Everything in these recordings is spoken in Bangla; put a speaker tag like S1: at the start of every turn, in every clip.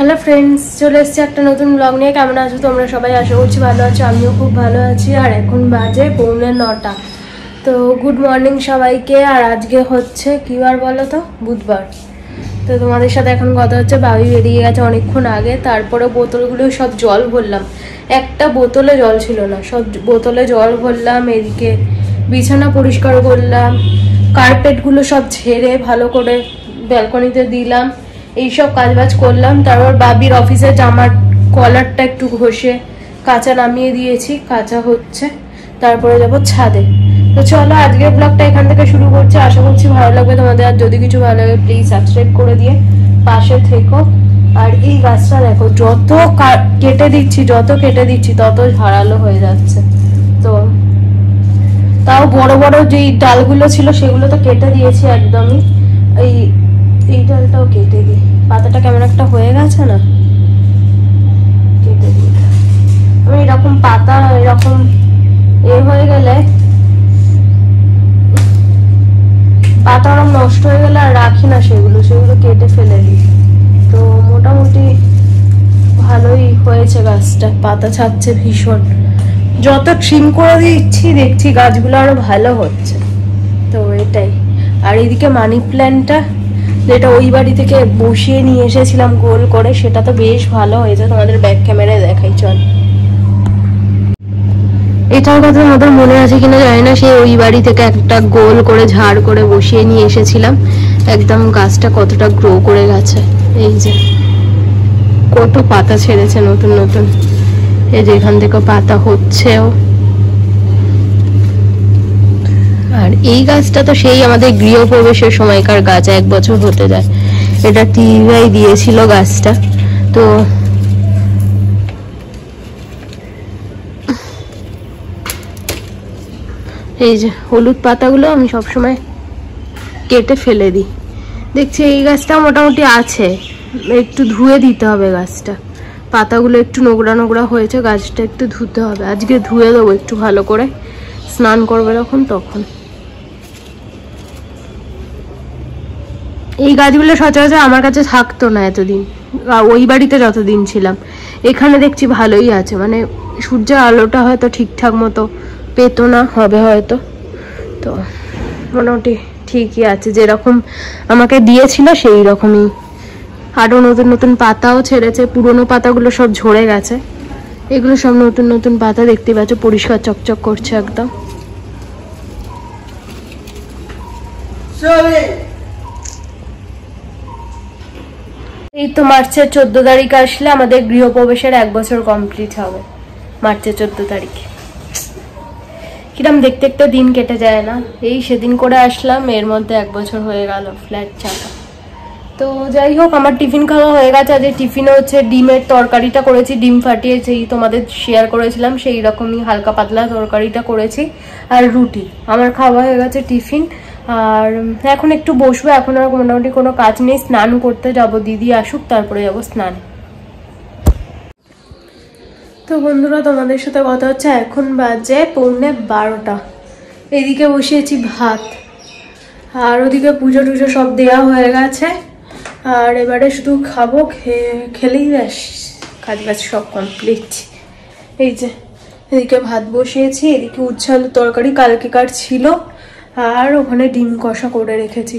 S1: হ্যালো ফ্রেন্ডস, চলে এসেছি একটা নতুন ব্লগ নিয়ে। কেমন আছো তোমরা সবাই? আশা করছি ভালো আছো, আমিও খুব ভালো আছি। আর এখন বাজে 8:45। তো গুড মর্নিং সবাইকে। আর আজকে হচ্ছে কি বার বলো তো? বুধবার। তো তোমাদের সাথে এখন কথা হচ্ছে। বাবি বেরিয়ে গেছে অনেকক্ষণ আগে। তারপরে বোতলগুলো সব জল ভরলাম, একটা বোতলে জল ছিল না, সব বোতলে জল ভরলাম। এদিকে বিছানা পরিষ্কার করলাম, কার্পেটগুলো সব ঝেড়ে ভালো করে ব্যালকনিতে দিলাম, এইসব কাজবাজ করলাম। তারপর বাবির অফিসে জামার কলারটা একটু ঘষে কাঁচা নামিয়ে দিয়েছি, কাঁচা হচ্ছে। তারপরে যাবো ছাদে। তো চলো আজকের ব্লগটা এখান থেকে শুরু করছি। আশা করছি ভালো লাগবে তোমাদের। আর যদি কিছু ভালো লাগে প্লিজ সাবস্ক্রাইব করে দিয়ে পাশে থেকো। আর এই গাছটা দেখো, যত কেটে দিচ্ছি তত ঝাড়ালো হয়ে যাচ্ছে। তো তাও বড় বড় যেই ডালগুলো ছিল সেগুলো তো কেটে দিয়েছি একদমই। এই ডালটাও কেটে দিই, পাতাটা কেমন একটা হয়ে গেছে না, কেটে দিই। আমি এরকম পাতা এরকম হয়ে গেলে, পাতা ওরকম নষ্ট হয়ে গেলে আর রাখি না, সেগুলো কেটে ফেলে দিই। তো মোটামুটি ভালোই হয়েছে গাছটা, পাতা ছাড়ছে ভীষণ। যত ট্রিম করে দিচ্ছি দেখছি গাছগুলো আরো ভালো হচ্ছে। তো এটাই। আর এদিকে মানি প্ল্যান্টটা যেটা ওই বাড়ি থেকে বসিয়ে নিয়ে এসেছিলাম গোল করে, সেটা তো বেশ ভালো হয়েছে। তোমাদের ব্যাক ক্যামেরায় দেখাই চল। এটার কথা আমাদের মনে আছে কিনা জানি না, সেই ওই বাড়ি থেকে একটা গোল করে ঝাড় করে বসিয়ে নিয়ে এসেছিলাম। একদম গাছটা কতটা গ্রো করে গেছে। এই যে কত পাতা ছেড়েছে নতুন নতুন, এই যে এখান থেকে পাতা হচ্ছেও। আর এই গাছটা তো সেই আমাদের গৃহপ্রবেশের সময়কার গাছ, 1 বছর হতে যায়। এটা টিভিআই দিয়েছিল গাছটা। তো এই যে হলুদ পাতাগুলো আমি সবসময় কেটে ফেলে দিই। দেখছি এই গাছটা মোটামুটি আছে, একটু ধুয়ে দিতে হবে গাছটা। পাতাগুলো একটু নোংরা নোংরা হয়েছে, গাছটা একটু ধুতে হবে। আজকে ধুয়ে দেবো একটু ভালো করে, স্নান করবে তখন। এই গাছগুলো সচরাচর আমার কাছে থাকতো না এতদিন, ওই বাড়িতে যতদিন ছিলাম। এখানে দেখছি ভালোই আছে, মানে সূর্যের আলোটা হয়তো ঠিকঠাক মতো পেতো না, হবে হয়তো। তো মোটামুটি ঠিকই আছে, যেরকম আমাকে দিয়েছিল সেই রকমই। আরও নতুন নতুন পাতাও ছেড়েছে, পুরোনো পাতাগুলো সব ঝরে গেছে। এগুলো সব নতুন নতুন পাতা, দেখতে পাচ্ছ পরিষ্কার চকচক করছে একদম। এই তো মার্চের 14 তারিখ আসলে আমাদের গৃহপ্রবেশের 1 বছর কমপ্লিট হবে, মার্চের 14 তারিখে। কিরম দেখতে একটা দিন কেটে যায় না। এই সেদিন করে আসলাম, এর মধ্যে 1 বছর হয়ে গেল ফ্ল্যাট ছাড়া। তো যাই হোক, আমার টিফিন খাওয়া হয়ে গেছে। আজ টিফিনে হচ্ছে ডিমের তরকারিটা করেছি, ডিম ফাটিয়ে যেই তোমাদের শেয়ার করেছিলাম সেই রকমই হালকা পাতলা তরকারিটা করেছি, আর রুটি। আমার খাওয়া হয়ে গেছে টিফিন। আর এখন একটু বসবো, এখন আর মোটামুটি কোনো কাজ নেই। স্নান করতে যাব, দিদি আসুক তারপরে যাব স্নানে। তো বন্ধুরা, তোমাদের সাথে কথা হচ্ছে। এখন বাজে 11:45। এদিকে বসিয়েছি ভাত, আর ওদিকে পুজো টুজো সব দেওয়া হয়ে গেছে। আর এবারে শুধু খাবো, খেলেই ব্যাস কাজ বাজ সব কমপ্লিট। এই যে এদিকে ভাত বসিয়েছি, এদিকে উচ্ছে আলুর তরকারি কালকেকার ছিল, আর ওখানে ডিম কষা করে রেখেছি।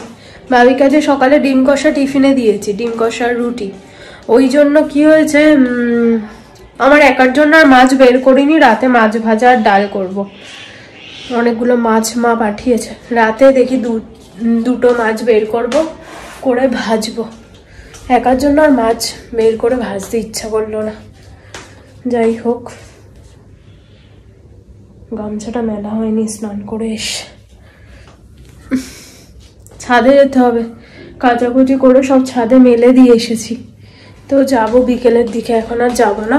S1: ভাবি কাজে সকালে ডিম কষা টিফিনে দিয়েছি, ডিম কষা আর রুটি। ওই জন্য কি হয়েছে, আমার একার জন্য আর মাছ বের করিনি। রাতে মাছ ভাজা আর ডাল করব। অনেকগুলো মাছ মা পাঠিয়েছে, রাতে দেখি দুটো মাছ বের করব, করে ভাজবো। একার জন্য আর মাছ বের করে ভাজতে ইচ্ছা করলো না। যাই হোক, গামছাটা মেলা হয়নি স্নান করে এসে। ছাদে যেতে হবে, কাচাকুচি করে সব ছাদে মেলে দিয়ে এসেছি। তো যাব বিকেলের দিকে, এখন আর যাবো না,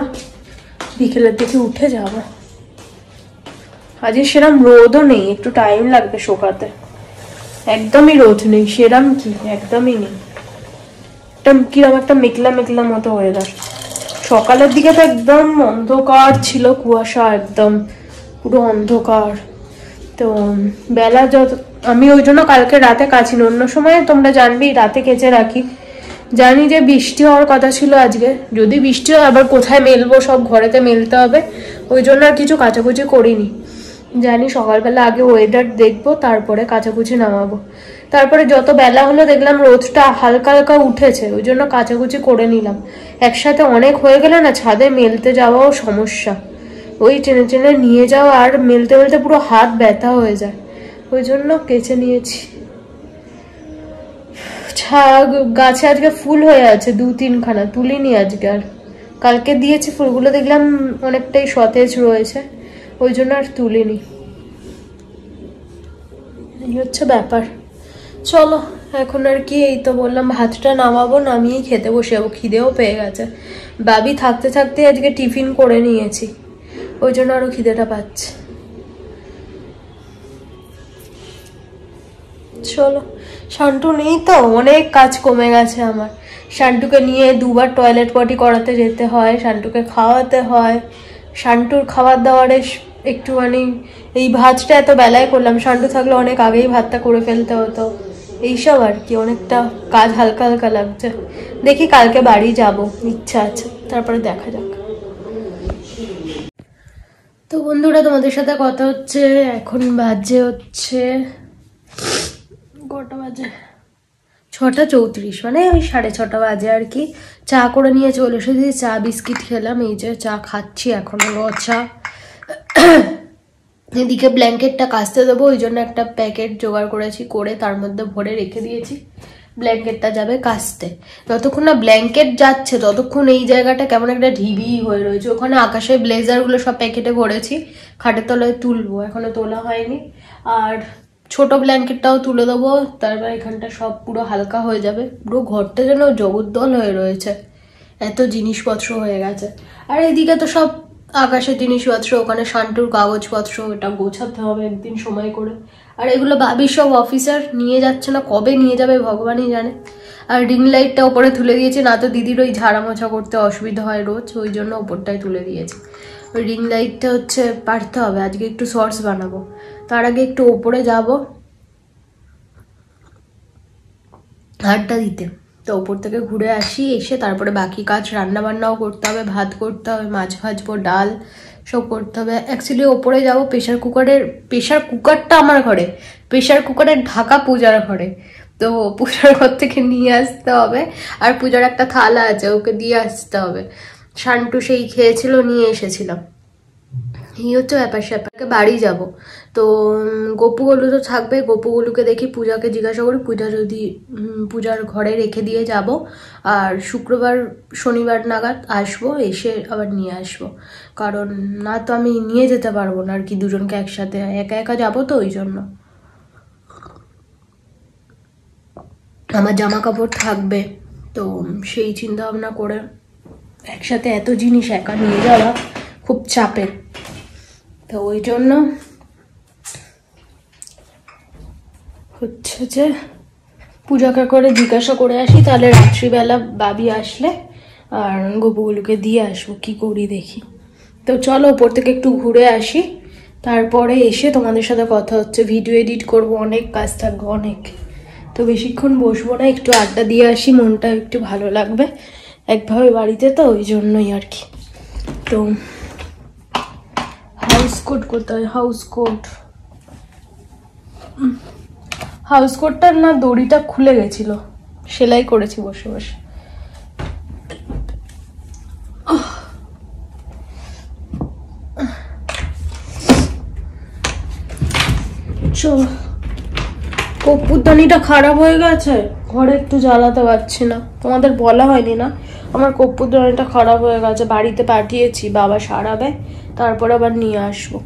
S1: বিকেলের দিকে উঠে যাব। আজকে সেরম রোদও নেই, একটু টাইম লাগবে শোকাতে। একদমই রোদ নেই, সেরম কি একদমই নেই। কিরম একটা মেঘলা মেঘলা মতো ওয়েদার। সকালের দিকে তো একদম অন্ধকার ছিল, কুয়াশা, একদম পুরো অন্ধকার। তো বেলা যত, আমি ওই জন্য কালকে রাতে কাচিনি। অন্য সময় তোমরা জানবেই রাতে কেচে রাখি, জানি যে বৃষ্টি হওয়ার কথা ছিল আজকে, যদি বৃষ্টি হয় আবার কোথায় মেলবো, সব ঘরেতে মেলতে হবে, ওই জন্য আর কিছু কাচাকুচি করিনি। জানি সকালবেলা আগে ওয়েদার দেখবো, তারপরে কাচাকুচি নামাবো। তারপরে যত বেলা হলো দেখলাম রোদটা হালকা হালকা উঠেছে, ওই জন্য কাচাকুচি করে নিলাম। একসাথে অনেক হয়ে গেলে না ছাদে মেলতে যাওয়াও সমস্যা, ওই টেনে টেনে নিয়ে যাওয়া আর মেলতে মেলতে পুরো হাত ব্যথা হয়ে যায়, ওই জন্য কেচে নিয়েছি। গাছে আজকে ফুল হয়ে আছে 2-3 খানা, তুলিনি আজকে আর, কালকে দিয়েছি ফুলগুলো দেখলাম অনেকটাই সতেজ রয়েছে, ওই জন্য আর তুলিনি। এই হচ্ছে ব্যাপার। চলো এখন আর কি, এই তো বললাম ভাতটা নামাবো, নামিয়েই খেতে বসে যাবো, খিদেও পেয়ে গেছে। বাবি থাকতে থাকতে আজকে টিফিন করে নিয়েছি, ওই জন্য আরো খিদেটা পাচ্ছে। চলো, শান্টু নেই তো, অনেক কাজ কমে গেছে আমার। শান্টুকে নিয়ে 2বার টয়লেট পটি করাতে যেতে হয়, শান্টুকে খাওয়াতে হয়, শান্টুর খাবার দাবারে একটুখানি, এই ভাতটা এত বেলায় করলাম, শান্টু থাকলে অনেক আগেই ভাতটা করে ফেলতে হতো, এইসব আর কি, অনেকটা কাজ হালকা হালকা লাগছে। দেখি কালকে বাড়ি যাব, ইচ্ছা আছে, তারপরে দেখা যাক। তো বন্ধুরা তোমাদের সাথে কথা হচ্ছে, এখন বাজে হচ্ছে কটা বাজে, 6:34, মানে ওই 6:30 বাজে আর কি। চা করে নিয়ে চলে এসেছি, চা বিস্কিট খেলাম, এই যে চা খাচ্ছি এখনো র চা। এদিকে ব্ল্যাঙ্কেটটা কাচতে দেবো, ওই জন্য একটা প্যাকেট জোগাড় করেছি, করে তার মধ্যে ভরে রেখে দিয়েছি, ব্ল্যাঙ্কেটটা যাবে কাচতে। যতক্ষণ না ব্ল্যাঙ্কেট যাচ্ছে ততক্ষণ এই জায়গাটা কেমন একটা ঢিবি হয়ে রয়েছে। ওখানে আকাশের ব্লেজারগুলো সব প্যাকেটে ভরেছি, খাটের তলায় তুলবো, এখনো তোলা হয়নি। আর ছোট ব্ল্যাঙ্কেটটাও তুলে দেবো, তারপর এখানটা সব পুরো হালকা হয়ে যাবে। পুরো ঘরটা যেন জগদ্দল হয়ে রয়েছে, এত জিনিসপত্র হয়ে গেছে। আর এদিকে তো সব আকাশের জিনিসপত্র, ওখানে শান্টুর কাগজপত্র, এটা গোছাতে হবে একদিন সময় করে। আর এগুলো ভাবি সব অফিসার নিয়ে যাচ্ছে না, কবে নিয়ে যাবে ভগবানই জানে। আর রিং লাইটটা ওপরে তুলে দিয়েছি, না তো দিদির ওই ঝাড়া মোছা করতে অসুবিধা হয় রোজ, ওই জন্য ওপরটাই তুলে দিয়েছি। ওই রিং লাইটটা হচ্ছে পারতে হবে, আজকে একটু শর্টস বানাবো, তার আগে একটু ওপরে যাব হাটটা দিতে। তো ওপর থেকে ঘুরে আসি, এসে তারপরে বাকি কাজ, রান্না বান্নাও করতে হবে, ভাত করতে হবে, মাছ ভাজবো, ডাল সব করতে হবে। অ্যাকচুয়ালি ওপরে যাবো প্রেশার কুকারটা আমার ঘরে, প্রেশার কুকারের ঢাকা পূজার ঘরে, তো পূজার ঘর থেকে নিয়ে আসতে হবে। আর পূজার একটা থালা আছে, ওকে দিয়ে আসতে হবে। শান্টু সেই খেয়েছিল, নিয়ে এসেছিলাম। এই হচ্ছে ব্যাপার স্যাপারকে বাড়ি যাব। তো গপুগুলু তো থাকবে, গপুগুলুকে দেখি, পূজাকে জিজ্ঞাসা করি, পূজা যদি পূজার ঘরে রেখে দিয়ে যাব। আর শুক্রবার শনিবার নাগাদ আসবো, এসে আবার নিয়ে আসবো, কারণ না তো আমি নিয়ে যেতে পারবো না আর কি দুজনকে একসাথে, একা একা যাবো তো, ওই জন্য। আমার জামা কাপড় থাকবে, তো সেই চিন্তা ভাবনা করে একসাথে এত জিনিস একা নিয়ে যাওয়া খুব চাপের, তো ওই জন্য হচ্ছে যে পূজাকে করে জিজ্ঞাসা করে আসি, তাহলে রাত্রিবেলা বাবি আসলে আর গপুগুলোকে দিয়ে আসবো, কি করি দেখি। তো চলো ওপর থেকে একটু ঘুরে আসি, তারপরে এসে তোমাদের সাথে কথা হচ্ছে। ভিডিও এডিট করবো, অনেক কাজ থাকবে অনেক, তো বেশিক্ষণ বসবো না, একটু আড্ডা দিয়ে আসি, মনটা একটু ভালো লাগবে একভাবে বাড়িতে, তো ওই জন্যই আর কি। তো হাউস কোট কোথায়, হাউস কোটটার না দড়িটা খুলে গেছিল, সেলাই করেছি বসে বসে। চলো, কর্পূরদানিটা খারাপ হয়ে গেছে, ঘরে একটু জ্বালাতে পারছি না, তোমাদের বলা হয়নি না, আমার কর্পূরদানিটা খারাপ হয়ে গেছে, বাড়িতে পাঠিয়েছি, বাবা সারাবে, তারপর আবার নিয়ে আসবো।